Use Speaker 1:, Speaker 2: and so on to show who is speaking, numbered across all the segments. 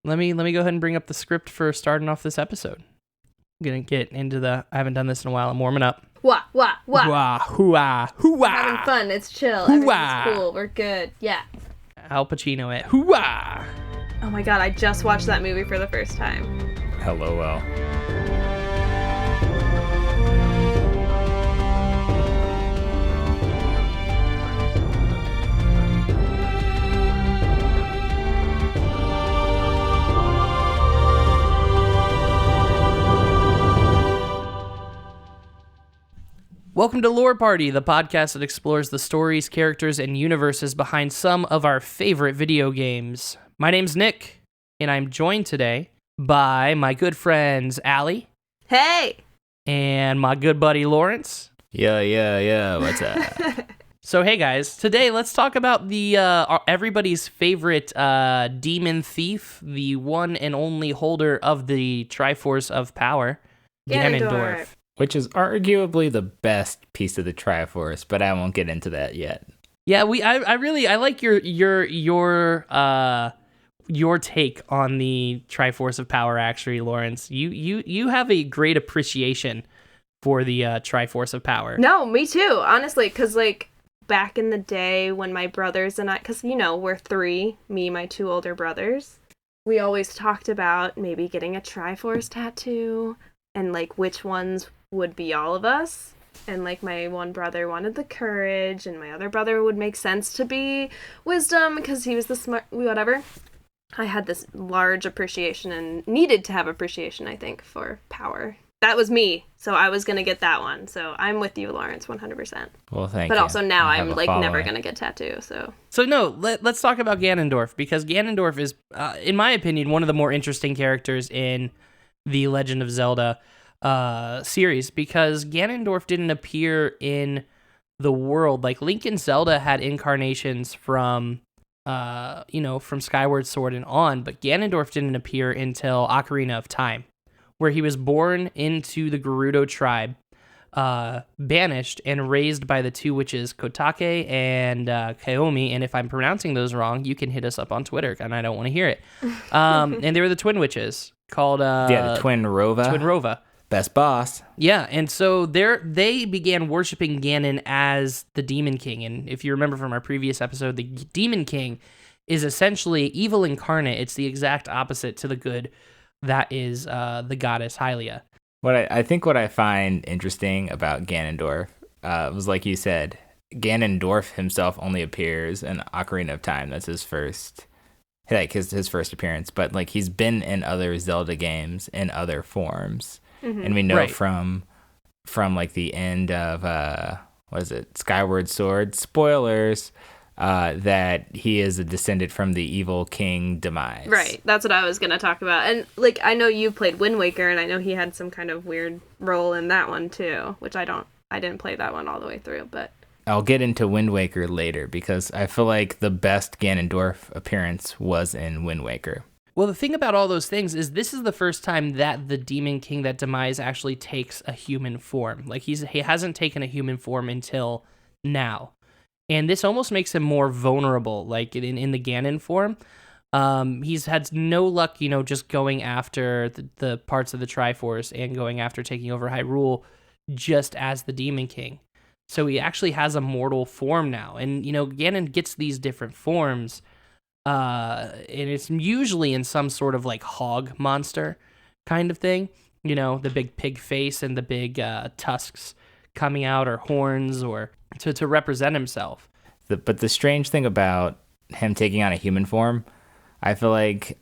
Speaker 1: let me go ahead and bring up the script for starting off this episode. I'm gonna get into I haven't done this in a while. I'm warming up.
Speaker 2: Wah, wah, wah.
Speaker 1: Hoo-ah, hoo-ah, hoo-ah.
Speaker 2: Having fun. It's chill.
Speaker 1: Hoo-ah.
Speaker 2: Everything's cool. We're good. Yeah.
Speaker 1: Al Pacino it. Hoo-ah.
Speaker 2: Oh my god, I just watched that movie for the first time.
Speaker 3: Hello, Al.
Speaker 1: Welcome to Lore Party, the podcast that explores the stories, characters, and universes behind some of our favorite video games. My name's Nick, and I'm joined today by my good friends Allie.
Speaker 2: Hey!
Speaker 1: And my good buddy Lawerence.
Speaker 3: Yeah, what's up?
Speaker 1: So hey guys, today let's talk about the everybody's favorite demon thief, the one and only holder of the Triforce of Power, Ganondorf.
Speaker 3: Which is arguably the best piece of the Triforce, but I won't get into that yet.
Speaker 1: Yeah, I like your take on the Triforce of Power. Actually, Lawerence, you have a great appreciation for the Triforce of Power.
Speaker 2: No, me too, honestly, because like back in the day when my brothers and I, because we're three, me, my two older brothers, we always talked about maybe getting a Triforce tattoo and like which ones would be all of us. And like my one brother wanted the courage, and my other brother would make sense to be wisdom because he was the smart, whatever. I had this large appreciation and needed to have appreciation, I think, for power. That was me, so I was going to get that one. So I'm with you, Lawerence, 100%.
Speaker 3: Well, thank you.
Speaker 2: But also now I'm like never going to get tattoo, so.
Speaker 1: So no, let's talk about Ganondorf, because Ganondorf is, in my opinion, one of the more interesting characters in the Legend of Zelda series, because Ganondorf didn't appear in the world. Like Link and Zelda had incarnations from Skyward Sword and on, but Ganondorf didn't appear until Ocarina of Time, where he was born into the Gerudo tribe, banished and raised by the two witches Kotake and Kaomi. And if I'm pronouncing those wrong, you can hit us up on Twitter, and I don't want to hear it. And they were the twin witches called
Speaker 3: the Twin Rova.
Speaker 1: Twin Rova.
Speaker 3: Best boss.
Speaker 1: Yeah, and so they began worshiping Ganon as the Demon King. And if you remember from our previous episode, the Demon King is essentially evil incarnate. It's the exact opposite to the good that is the goddess Hylia.
Speaker 3: What I find interesting about Ganondorf was, like you said, Ganondorf himself only appears in Ocarina of Time. That's his first appearance. But like he's been in other Zelda games in other forms. Mm-hmm. And we know from like the end of Skyward Sword, spoilers, that he is a descendant from the evil king Demise.
Speaker 2: Right, that's what I was gonna talk about. And like I know you played Wind Waker, and I know he had some kind of weird role in that one too, which I didn't play that one all the way through, but
Speaker 3: I'll get into Wind Waker later, because I feel like the best Ganondorf appearance was in Wind Waker.
Speaker 1: Well, the thing about all those things is this is the first time that the Demon King, that Demise, actually takes a human form. Like he hasn't taken a human form until now. And this almost makes him more vulnerable, like in the Ganon form. He's had no luck, just going after the parts of the Triforce and going after taking over Hyrule just as the Demon King. So he actually has a mortal form now. And, Ganon gets these different forms. And it's usually in some sort of like hog monster kind of thing, the big pig face and the big tusks coming out, or horns, or to represent himself.
Speaker 3: But the strange thing about him taking on a human form, I feel like,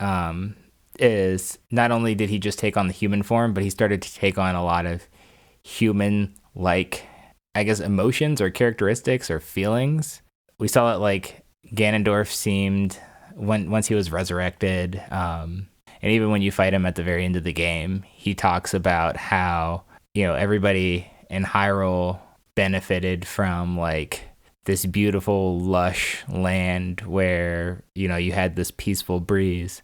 Speaker 3: is not only did he just take on the human form, but he started to take on a lot of human-like, I guess, emotions or characteristics or feelings. We saw it like Ganondorf seemed, once he was resurrected, and even when you fight him at the very end of the game, he talks about how, everybody in Hyrule benefited from like this beautiful, lush land where, you had this peaceful breeze.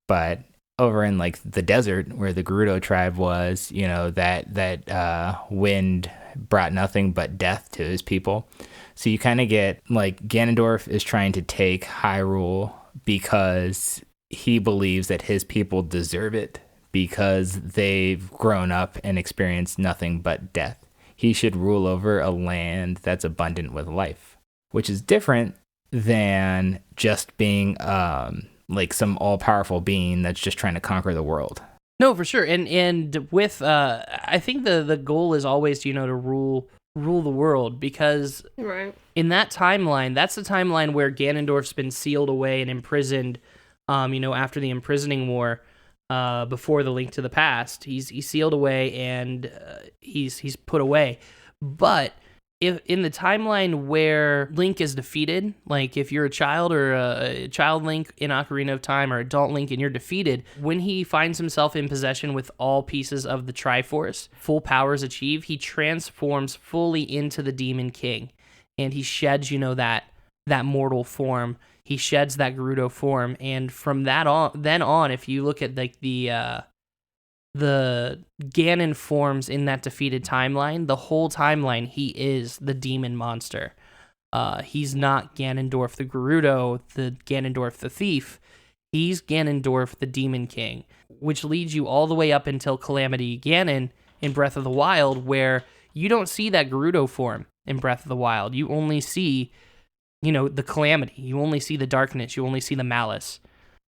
Speaker 3: But over in like the desert where the Gerudo tribe was, that wind brought nothing but death to his people. So you kind of get like Ganondorf is trying to take Hyrule because he believes that his people deserve it because they've grown up and experienced nothing but death. He should rule over a land that's abundant with life, which is different than just being like some all-powerful being that's just trying to conquer the world.
Speaker 1: No, for sure. And with I think the goal is always, to rule the world, because
Speaker 2: Right.
Speaker 1: in that timeline, that's the timeline where Ganondorf's been sealed away and imprisoned, after the imprisoning war, before the Link to the Past. He's sealed away and he's put away. But if in the timeline where Link is defeated, like if you're a child or a child Link in Ocarina of Time or adult Link and you're defeated, when he finds himself in possession with all pieces of the Triforce, full powers achieved, he transforms fully into the Demon King, and he sheds, that mortal form. He sheds that Gerudo form, and from that on, if you look at like the Ganon forms in that defeated timeline, the whole timeline, he is the demon monster. He's not Ganondorf the Gerudo, the Ganondorf the thief. He's Ganondorf the Demon King, which leads you all the way up until Calamity Ganon in Breath of the Wild, where you don't see that Gerudo form in Breath of the Wild. You only see, the Calamity. You only see the darkness. You only see the malice.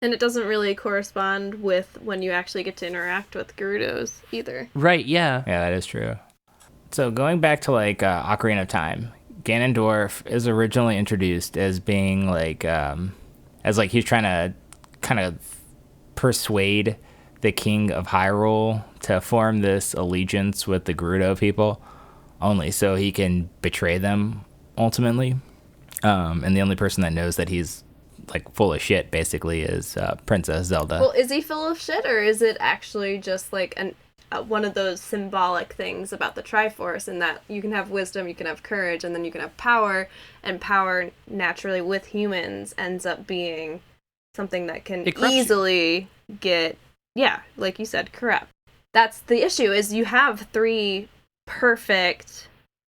Speaker 2: And it doesn't really correspond with when you actually get to interact with Gerudos either.
Speaker 1: Right, yeah.
Speaker 3: Yeah, that is true. So going back to like Ocarina of Time, Ganondorf is originally introduced as being like, as like he's trying to kind of persuade the king of Hyrule to form this allegiance with the Gerudo people, only so he can betray them ultimately. And the only person that knows that he's like full of shit basically is Princess Zelda.
Speaker 2: Well, is he full of shit, or is it actually just like one of those symbolic things about the Triforce, in that you can have wisdom, you can have courage, and then you can have power, and power naturally with humans ends up being something that can easily get, like you said, corrupt. That's the issue, is you have 3 perfect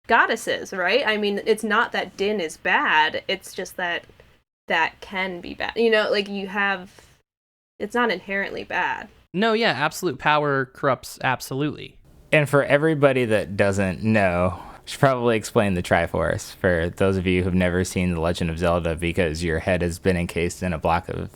Speaker 2: goddesses, right? I mean, it's not that Din is bad, it's just that can be bad. Like it's not inherently bad.
Speaker 1: No, yeah, absolute power corrupts absolutely.
Speaker 3: And for everybody that doesn't know, I should probably explain the Triforce for those of you who've never seen The Legend of Zelda, because your head has been encased in a block of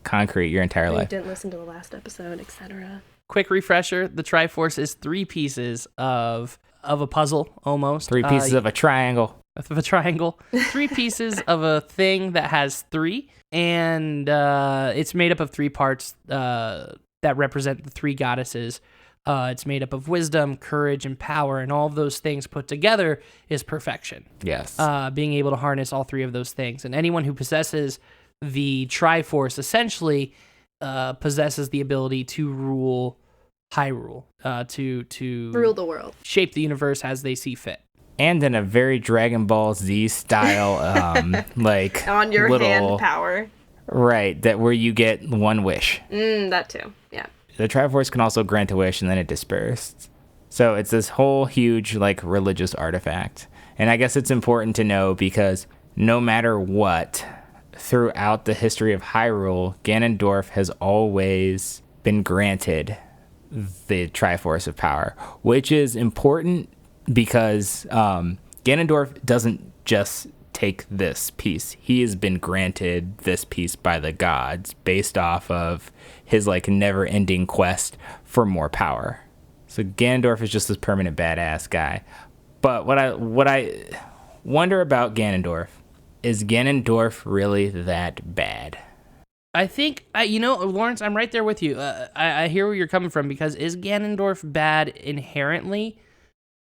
Speaker 3: concrete your entire life.
Speaker 2: You didn't listen to the last episode, etc.
Speaker 1: Quick refresher, the Triforce is 3 pieces of a puzzle, almost.
Speaker 3: 3 pieces of a triangle.
Speaker 1: Of a triangle. 3 pieces of a thing that has 3, and it's made up of 3 parts that represent the 3 goddesses. It's made up of wisdom, courage, and power, and all of those things put together is perfection.
Speaker 3: Yes.
Speaker 1: Being able to harness all 3 of those things. And anyone who possesses the Triforce essentially possesses the ability to rule Hyrule, to
Speaker 2: rule the world,
Speaker 1: shape the universe as they see fit.
Speaker 3: And in a very Dragon Ball Z style, like
Speaker 2: on your
Speaker 3: little,
Speaker 2: hand power.
Speaker 3: Right, that where you get 1 wish.
Speaker 2: That too, yeah.
Speaker 3: The Triforce can also grant a wish and then it disperses. So it's this whole huge like religious artifact. And I guess it's important to know because no matter what, throughout the history of Hyrule, Ganondorf has always been granted the Triforce of Power, which is important because Ganondorf doesn't just take this piece. He has been granted this piece by the gods based off of his like never-ending quest for more power. So Ganondorf is just this permanent badass guy. But what I wonder about Ganondorf is Ganondorf really that bad?
Speaker 1: I think, Lawerence, I'm right there with you. I hear where you're coming from, because is Ganondorf bad inherently?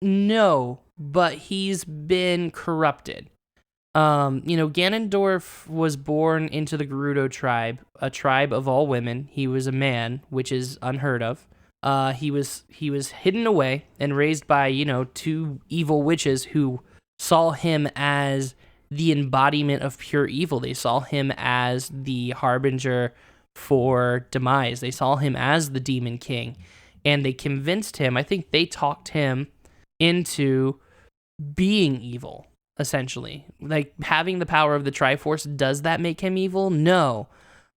Speaker 1: No, but he's been corrupted. Ganondorf was born into the Gerudo tribe, a tribe of all women. He was a man, which is unheard of. He was hidden away and raised by, 2 evil witches who saw him as the embodiment of pure evil. They saw him as the harbinger for demise. They saw him as the Demon King, and they convinced him, I think they talked him into being evil, essentially. Like, having the power of the Triforce, does that make him evil? No.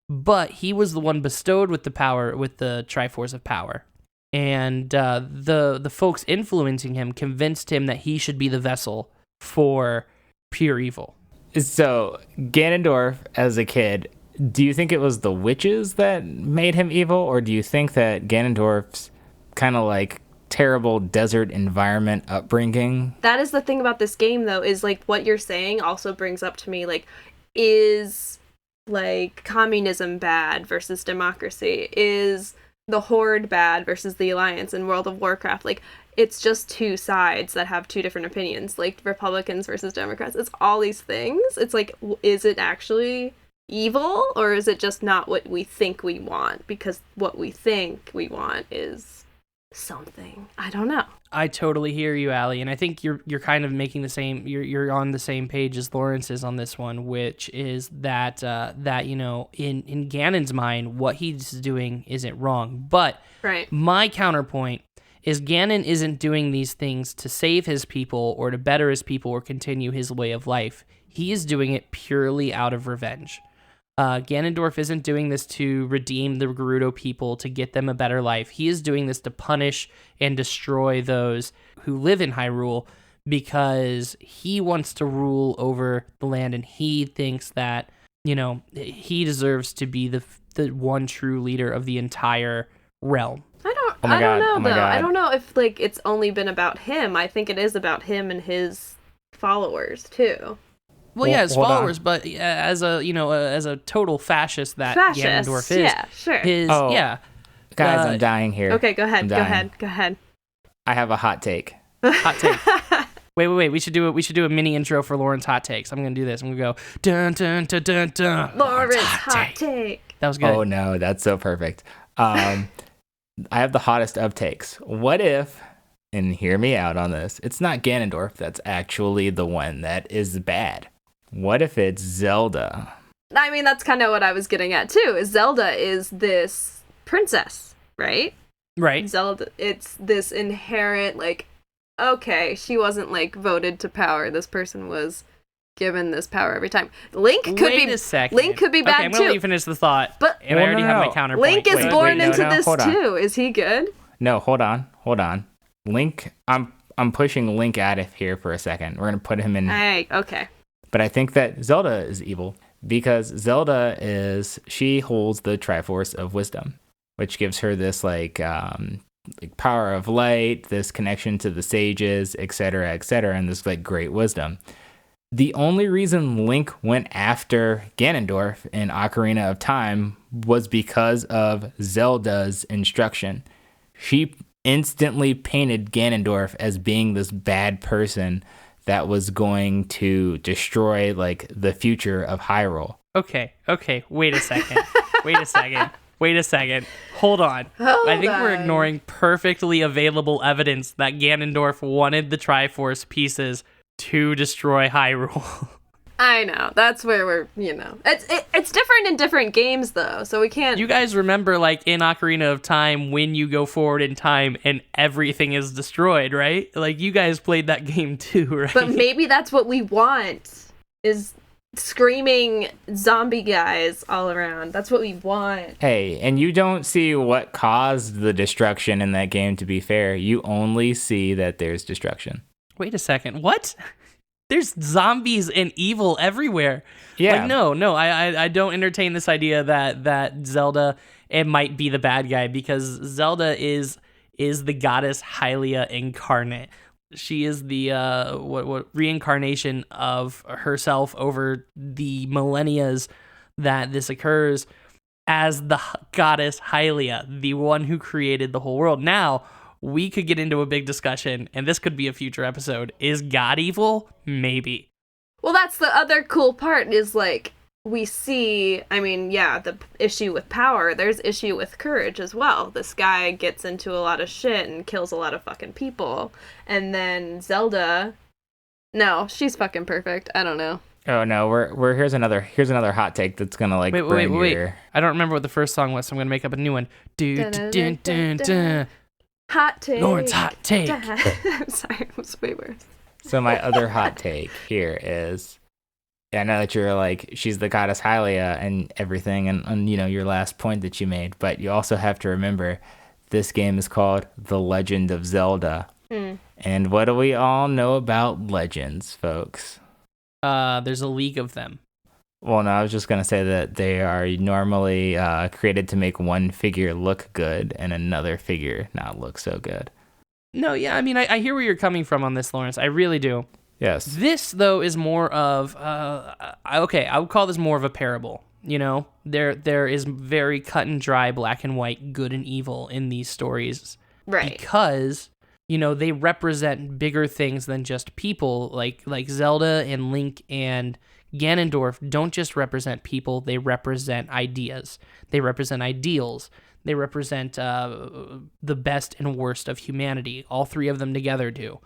Speaker 1: but he was the one bestowed with the power, with the Triforce of Power. And the folks influencing him convinced him that he should be the vessel for pure evil.
Speaker 3: So, Ganondorf, as a kid, do you think it was the witches that made him evil, or do you think that Ganondorf's kind of like terrible desert environment upbringing?
Speaker 2: That is the thing about this game, though, is like what you're saying also brings up to me, like, is like communism bad versus democracy? Is the Horde bad versus the Alliance in World of Warcraft? Like, it's just two sides that have two different opinions, like Republicans versus Democrats. It's all these things. It's like, is it actually evil, or is it just not what we think we want? Because what we think we want is something. I don't know.
Speaker 1: I totally hear you, Allie, and I think you're kind of making the same. You're on the same page as Lawerence is on this one, which is that you know, in Ganon's mind, what he's doing isn't wrong. But
Speaker 2: Right.
Speaker 1: my counterpoint is Ganon isn't doing these things to save his people or to better his people or continue his way of life. He is doing it purely out of revenge. Ganondorf isn't doing this to redeem the Gerudo people, to get them a better life. He is doing this to punish and destroy those who live in Hyrule because he wants to rule over the land, and he thinks that, you know, he deserves to be the one true leader of the entire realm.
Speaker 2: I don't know, though. I don't know if, like, it's only been about him. I think it is about him and his followers, too.
Speaker 1: Well, yeah, his followers, but as a, you know, as a total fascist that Ganondorf is.
Speaker 2: Yeah, sure.
Speaker 1: Yeah.
Speaker 3: Guys, I'm dying here.
Speaker 2: Okay, go ahead.
Speaker 3: I have a hot take.
Speaker 1: Hot take. Wait. We should do a mini intro for Lauren's hot takes. I'm gonna do this. I'm gonna go dun dun dun dun dun.
Speaker 2: Lauren's hot take.
Speaker 1: That was good.
Speaker 3: Oh no, that's so perfect. I have the hottest of takes. What if, and hear me out on this, it's not Ganondorf that's actually the one that is bad? What if it's Zelda?
Speaker 2: I mean, that's kind of what I was getting at, too, is Zelda is this princess, right?
Speaker 1: Right.
Speaker 2: Zelda, it's this inherent, like, okay, she wasn't, like, voted to power. This person was given this power every time. Link could
Speaker 1: Wait
Speaker 2: be
Speaker 1: a second.
Speaker 2: Link could be bad,
Speaker 1: okay, I'm gonna
Speaker 2: too.
Speaker 1: let you finish the thought.
Speaker 2: But
Speaker 1: and I already have my counterpoint.
Speaker 2: Link is born into this, too. Is he good?
Speaker 3: No, hold on. Link, I'm pushing Link out of here for a second. We're gonna put him in.
Speaker 2: Okay.
Speaker 3: But I think that Zelda is evil because Zelda she holds the Triforce of Wisdom, which gives her this like power of light, this connection to the sages, etc., and this like great wisdom. The only reason Link went after Ganondorf in Ocarina of Time was because of Zelda's instruction. She instantly painted Ganondorf as being this bad person that was going to destroy like the future of Hyrule.
Speaker 1: Okay, wait a second. Hold on. I think we're ignoring perfectly available evidence that Ganondorf wanted the Triforce pieces to destroy Hyrule.
Speaker 2: I know. That's where we're, you know. It's different in different games, though, so we can't...
Speaker 1: You guys remember, like, in Ocarina of Time, when you go forward in time and everything is destroyed, right? Like, you guys played that game too, right?
Speaker 2: But maybe that's what we want, is screaming zombie guys all around. That's what we want.
Speaker 3: Hey, and you don't see what caused the destruction in that game, to be fair. You only see that there's destruction.
Speaker 1: Wait a second. What? There's zombies and evil everywhere.
Speaker 3: Yeah.
Speaker 1: Like, no, I don't entertain this idea that Zelda, it might be the bad guy, because Zelda is the goddess Hylia incarnate. She is the what reincarnation of herself over the millennias that this occurs as the goddess Hylia, the one who created the whole world. Now, we could get into a big discussion, and this could be a future episode. Is God evil? Maybe.
Speaker 2: Well, that's the other cool part, is, like, we see, I mean, yeah, the issue with power, there's issue with courage as well. This guy gets into a lot of shit and kills a lot of fucking people. And then Zelda, no, she's fucking perfect. I don't know.
Speaker 3: Oh no, we're here's another hot take that's gonna like
Speaker 1: wait. I don't remember what the first song was, so I'm gonna make up a new one.
Speaker 2: Hot take.
Speaker 1: Lauren's hot take.
Speaker 2: I'm sorry, it was way worse.
Speaker 3: So my other hot take here is I know that you're like, she's the goddess Hylia and everything, and your last point that you made, but you also have to remember this game is called The Legend of Zelda. And what do we all know about legends, folks?
Speaker 1: There's a league of them.
Speaker 3: Well, no, I was just going to say that they are normally created to make one figure look good and another figure not look so good.
Speaker 1: No, yeah, I mean, I hear where you're coming from on this, Lawerence. I really do.
Speaker 3: Yes.
Speaker 1: This, though, is more of, okay, I would call this more of a parable. There is very cut and dry, black and white, good and evil in these stories.
Speaker 2: Right.
Speaker 1: Because, they represent bigger things than just people. Like Zelda and Link and Ganondorf don't just represent people, they represent ideas. They represent ideals. They represent the best and worst of humanity. All three of them together do.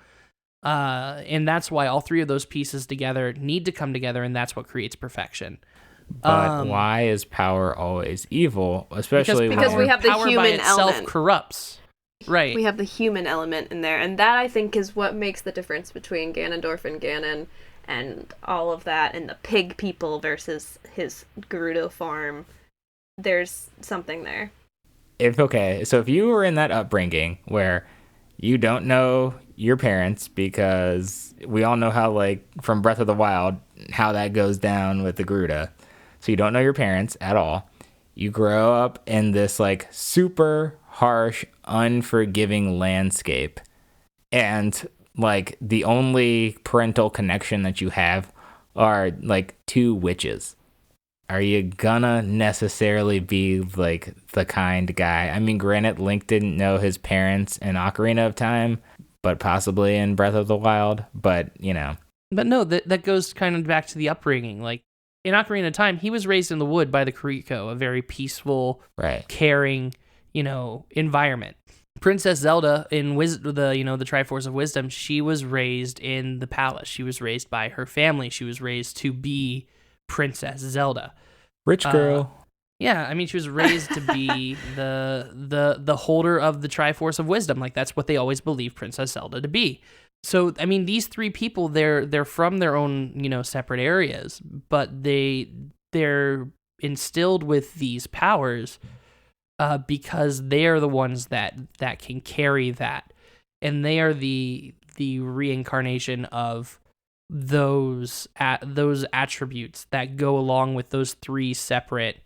Speaker 1: And that's why all three of those pieces together need to come together, and that's what creates perfection.
Speaker 3: But why is power always evil? Especially
Speaker 2: because we have the
Speaker 1: power
Speaker 2: human
Speaker 1: by itself
Speaker 2: element.
Speaker 1: Corrupts. Right.
Speaker 2: We have the human element in there, and that I think is what makes the difference between Ganondorf and Ganon and all of that, and the pig people versus his Gerudo farm. There's something there.
Speaker 3: So if you were in that upbringing where you don't know your parents, because we all know how, like, from Breath of the Wild, how that goes down with the Gerudo. So you don't know your parents at all. You grow up in this, like, super harsh, unforgiving landscape. And, like, the only parental connection that you have are, like, two witches. Are you gonna necessarily be, like, the kind guy? I mean, granted, Link didn't know his parents in Ocarina of Time, but possibly in Breath of the Wild. But no,
Speaker 1: that goes kind of back to the upbringing. Like, in Ocarina of Time, he was raised in the wood by the Kuriko, a very peaceful, caring, environment. Princess Zelda in the Triforce of Wisdom, she was raised in the palace. She was raised by her family. She was raised to be Princess Zelda.
Speaker 3: Rich girl.
Speaker 1: Yeah, I mean, she was raised to be the holder of the Triforce of Wisdom. Like, that's what they always believed Princess Zelda to be. So, I mean, these three people, they're from their own, separate areas, but they're instilled with these powers because they are the ones that can carry that. And they are the reincarnation of those attributes that go along with those three separate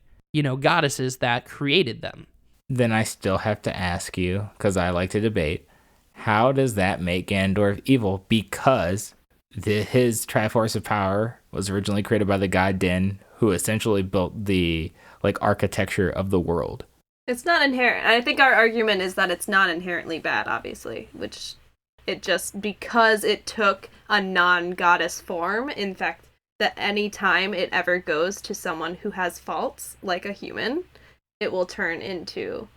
Speaker 1: goddesses that created them.
Speaker 3: Then I still have to ask you, because I like to debate, how does that make Ganondorf evil? Because his Triforce of Power was originally created by the god Din, who essentially built the architecture of the world.
Speaker 2: It's not inherent. I think our argument is that it's not inherently bad, obviously, which it just, because it took a non-goddess form, in fact, that any time it ever goes to someone who has faults, like a human, it will turn into,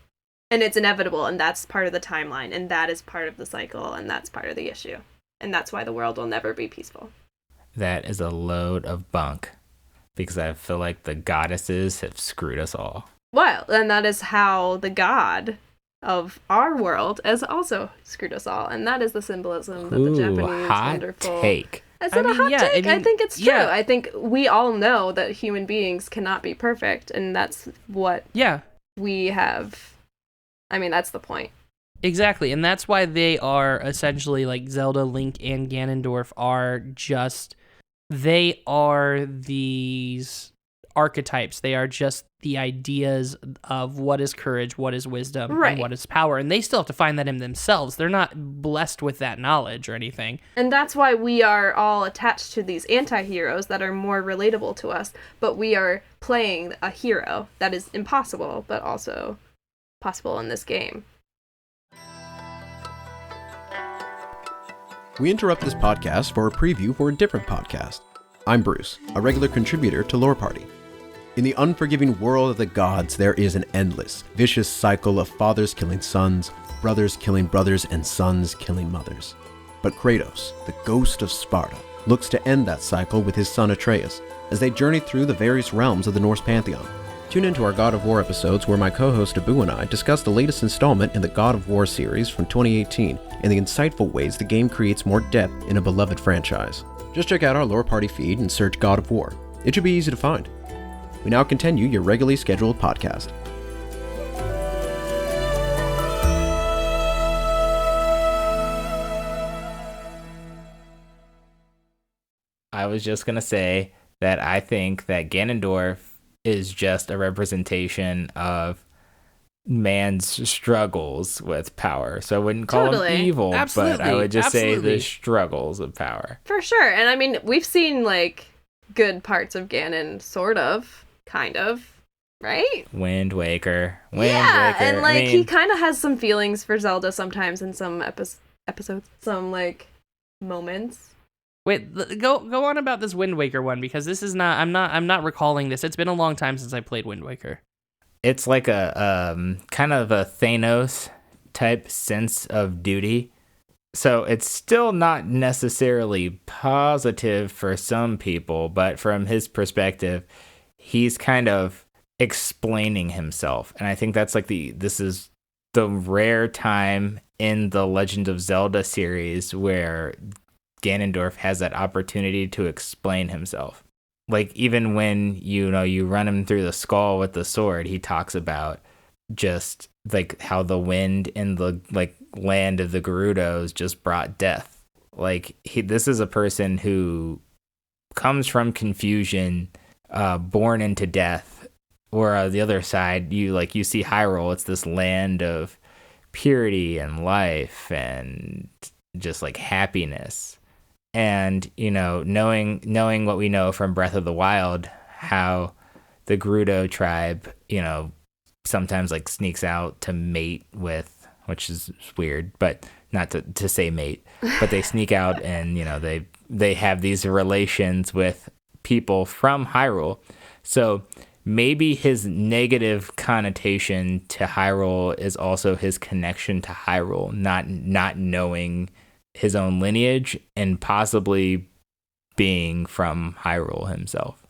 Speaker 2: and it's inevitable, and that's part of the timeline, and that is part of the cycle, and that's part of the issue. And that's why the world will never be peaceful.
Speaker 3: That is a load of bunk, because I feel like the goddesses have screwed us all.
Speaker 2: Well, and that is how the god of our world has also screwed us all, and that is the symbolism that the Japanese
Speaker 3: hot
Speaker 2: wonderful
Speaker 3: take.
Speaker 2: Is it a hot take? I think it's true.
Speaker 1: Yeah.
Speaker 2: I think we all know that human beings cannot be perfect, and that's what we have. I mean, that's the point.
Speaker 1: Exactly, and that's why they are essentially, like, Zelda, Link, and Ganondorf are just, they are these archetypes. They are just the ideas of what is courage, what is wisdom, and what is power, and they still have to find that in themselves. They're not blessed with that knowledge or anything.
Speaker 2: And that's why we are all attached to these anti-heroes that are more relatable to us, but we are playing a hero that is impossible, but also possible in this game.
Speaker 4: We interrupt this podcast for a preview for a different podcast. I'm Bruce, a regular contributor to Lore Party. In the unforgiving world of the gods, there is an endless, vicious cycle of fathers killing sons, brothers killing brothers, and sons killing mothers. But Kratos, the ghost of Sparta, looks to end that cycle with his son Atreus, as they journey through the various realms of the Norse pantheon. Tune into our God of War episodes where my co-host Abu and I discuss the latest installment in the God of War series from 2018 and the insightful ways the game creates more depth in a beloved franchise. Just check out our Lore Party feed and search God of War. It should be easy to find. We now continue your regularly scheduled podcast.
Speaker 3: I was just going to say that I think that Ganondorf is just a representation of man's struggles with power. So I wouldn't call him evil, but I would just say the struggles of power.
Speaker 2: For sure. And I mean, we've seen like good parts of Ganon, sort of, kind of, right?
Speaker 3: Wind Waker.
Speaker 2: And like he kind of has some feelings for Zelda sometimes in some episodes, some like moments.
Speaker 1: Wait, go on about this Wind Waker one, because this is not. I'm not recalling this. It's been a long time since I played Wind Waker.
Speaker 3: It's like a kind of a Thanos type sense of duty. So it's still not necessarily positive for some people, but from his perspective, he's kind of explaining himself. And I think that's like this is the rare time in the Legend of Zelda series where Ganondorf has that opportunity to explain himself. Like, even when, you run him through the skull with the sword, he talks about just, like, how the wind in the, like, land of the Gerudos just brought death. Like, this is a person who comes from confusion, born into death. Or on the other side, you see Hyrule, it's this land of purity and life and just, like, happiness. And, knowing what we know from Breath of the Wild, how the Gerudo tribe, sometimes like sneaks out to mate with, which is weird, but not to say mate, but they sneak out and, they have these relations with people from Hyrule. So maybe his negative connotation to Hyrule is also his connection to Hyrule, not knowing his own lineage and possibly being from Hyrule himself.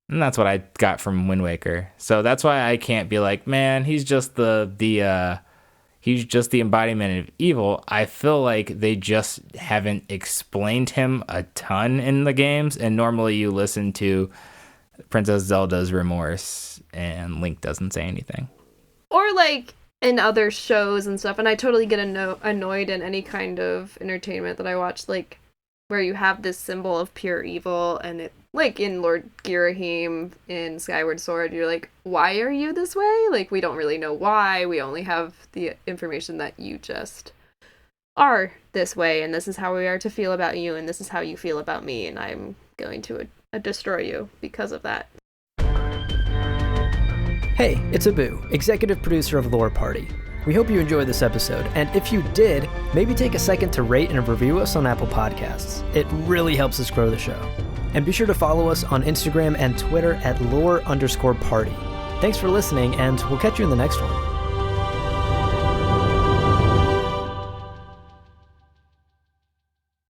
Speaker 3: And that's what I got from Wind Waker. So that's why I can't be like, man, he's just he's just the embodiment of evil. I feel like they just haven't explained him a ton in the games, and normally you listen to Princess Zelda's Remorse and Link doesn't say anything.
Speaker 2: Or like in other shows and stuff, and I totally get annoyed in any kind of entertainment that I watch, like where you have this symbol of pure evil, and it, like in Lord Girahim in Skyward Sword, you're like, why are you this way? Like, we don't really know why. We only have the information that you just are this way, and this is how we are to feel about you, and this is how you feel about me, and I'm going to destroy you because of that.
Speaker 5: Hey, it's Abu, executive producer of Lore Party. We hope you enjoyed this episode, and if you did, maybe take a second to rate and review us on Apple Podcasts. It really helps us grow the show. And be sure to follow us on Instagram and Twitter at lore_party. Thanks for listening, and we'll catch you in the next one.